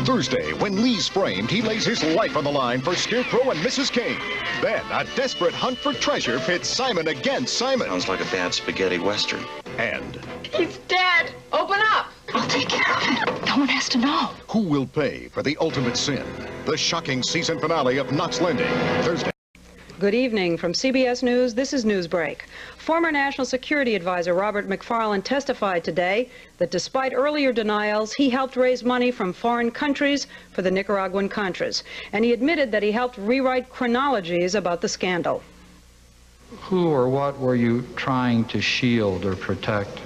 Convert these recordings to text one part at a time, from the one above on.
Thursday, when Lee's framed, he lays his life on the line for Scarecrow and Mrs. King. Then, a desperate hunt for treasure pits Simon against Simon. Sounds like a bad spaghetti western. And he's dead. Open up. I'll take care of him. No one has to know. who will pay for the ultimate sin? The shocking season finale of Knots Landing, Thursday. Good evening. From CBS News, this is Newsbreak. Former National Security Advisor Robert McFarlane testified today that despite earlier denials, he helped raise money from foreign countries for the Nicaraguan Contras. And he admitted that he helped rewrite chronologies about the scandal. Who or what were you trying to shield or protect?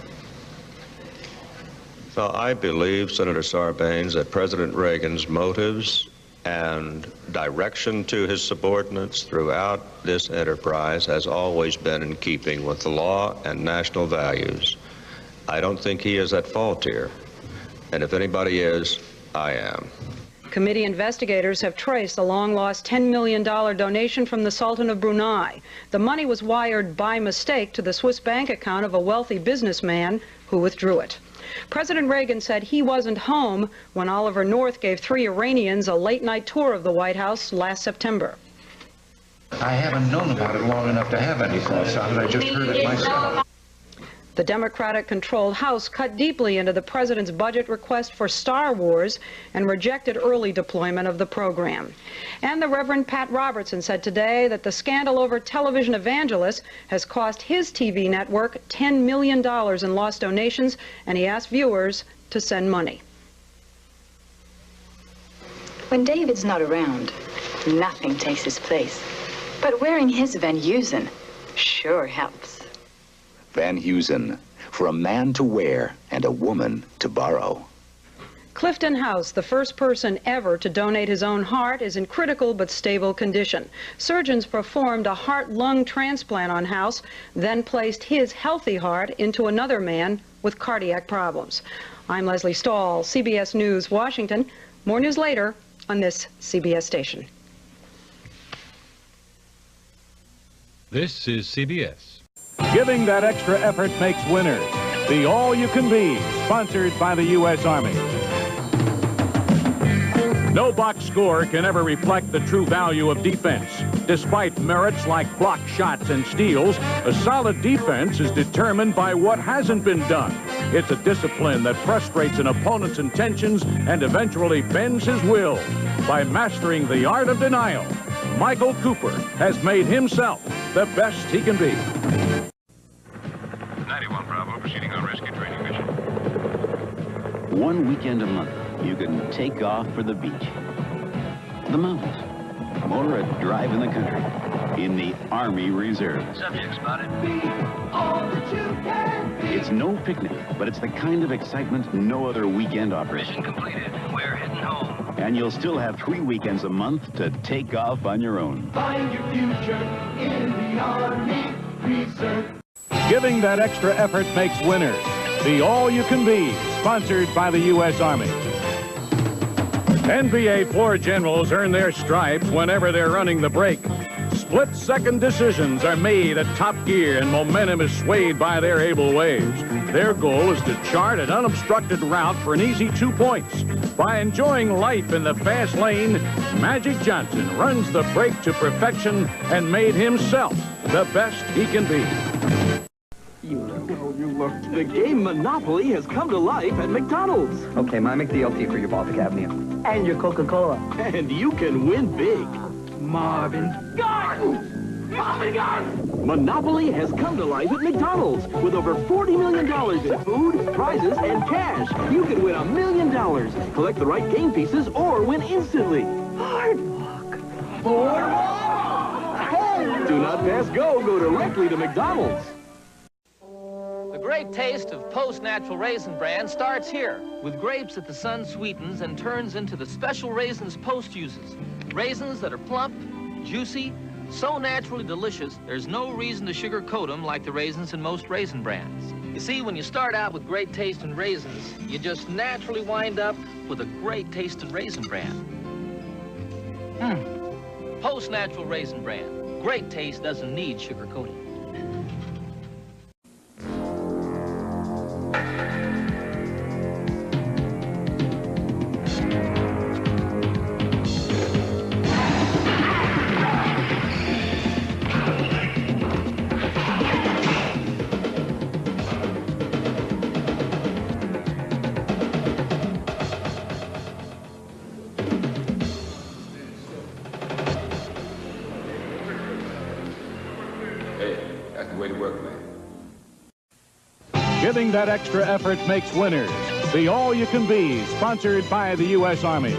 So I believe, Senator Sarbanes, that President Reagan's motives and direction to his subordinates throughout this enterprise has always been in keeping with the law and national values. I don't think he is at fault here. And if anybody is, I am. Committee investigators have traced a long-lost $10 million donation from the Sultan of Brunei. The money was wired by mistake to the Swiss bank account of a wealthy businessman who withdrew it. President Reagan said he wasn't home when Oliver North gave 3 Iranians a late-night tour of the White House last September. I haven't known about it long enough to have any thoughts on it. I just heard it myself. The Democratic-controlled House cut deeply into the president's budget request for Star Wars and rejected early deployment of the program. And the Reverend Pat Robertson said today that the scandal over television evangelists has cost his TV network $10 million in lost donations, and he asked viewers to send money. When David's not around, nothing takes his place. But wearing his Van Heusen sure helps. Van Heusen, for a man to wear and a woman to borrow. Clifton House, the first person ever to donate his own heart, is in critical but stable condition. Surgeons performed a heart-lung transplant on House, then placed his healthy heart into another man with cardiac problems. I'm Leslie Stahl, CBS News, Washington. More news later on this CBS station. This is CBS. Giving that extra effort makes winners. The All-You-Can-Be, sponsored by the U.S. Army. No box score can ever reflect the true value of defense. Despite merits like block shots and steals, a solid defense is determined by what hasn't been done. It's a discipline that frustrates an opponent's intentions and eventually bends his will. By mastering the art of denial, Michael Cooper has made himself the best he can be. 91 Bravo, proceeding on rescue training mission. One weekend a month, you can take off for the beach, the mountains, or a drive in the country in the Army Reserve. Subject spotted. It's no picnic, but it's the kind of excitement no other weekend offers. Mission completed. We're heading home. And you'll still have 3 weekends a month to take off on your own. Find your future in the Army Reserve. Giving that extra effort makes winners. The All-You-Can-Be, sponsored by the U.S. Army. NBA floor generals earn their stripes whenever they're running the break. Split-second decisions are made at top gear, and momentum is swayed by their able waves. Their goal is to chart an unobstructed route for an easy 2 points. By enjoying life in the fast lane, Magic Johnson runs the break to perfection and made himself the best he can be. You look. The game Monopoly has come to life at McDonald's. Okay, my McDLT for your Baltic Avenue. And your Coca-Cola. And you can win big. Marvin. Garden! Marvin Garden! Monopoly has come to life at McDonald's. With over $40 million in food, prizes, and cash. You can win $1 million. Collect the right game pieces or win instantly. Boardwalk. Boardwalk! Do not pass go. Go directly to McDonald's. The great taste of Post Natural Raisin Bran starts here, with grapes that the sun sweetens and turns into the special raisins Post uses. Raisins that are plump, juicy, so naturally delicious, there's no reason to sugarcoat them like the raisins in most raisin brands. You see, when you start out with great taste in raisins, you just naturally wind up with a great taste in Raisin Bran. Post Natural Raisin Bran. Great taste doesn't need sugarcoating. Giving that extra effort makes winners. The All You Can Be, sponsored by the U.S. Army.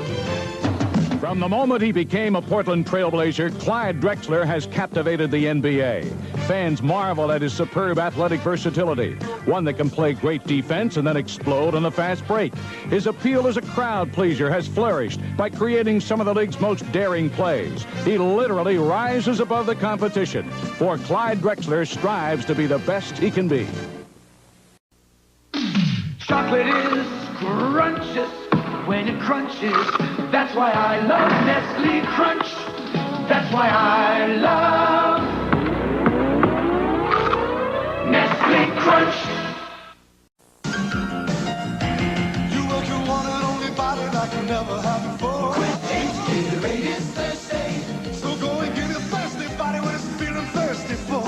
From the moment he became a Portland Trailblazer, Clyde Drexler has captivated the NBA. Fans marvel at his superb athletic versatility, one that can play great defense and then explode on the fast break. His appeal as a crowd pleaser has flourished by creating some of the league's most daring plays. He literally rises above the competition, for Clyde Drexler strives to be the best he can be. Chocolate is scrumptious when it crunches. That's why I love Nestle Crunch. That's why I love Nestle Crunch. You work your one and only body like you never have before. Gatorade is Thursday, so go and get a thirsty body when it's feeling thirsty for.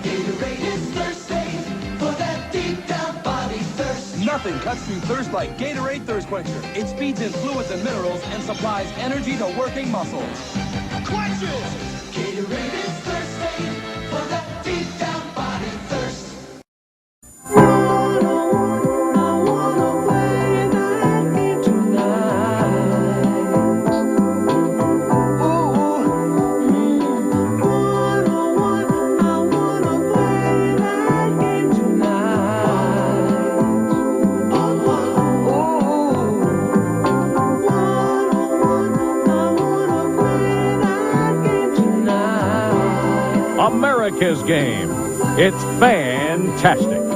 Gatorade is Thursday for that deep down body thirst. Nothing cuts through thirst like Gatorade Thirst Quencher. It speeds in fluids and minerals and supplies energy to working muscles. Quenches! Gatorade is Thursday for that deep down body thirst. America's game. It's fantastic.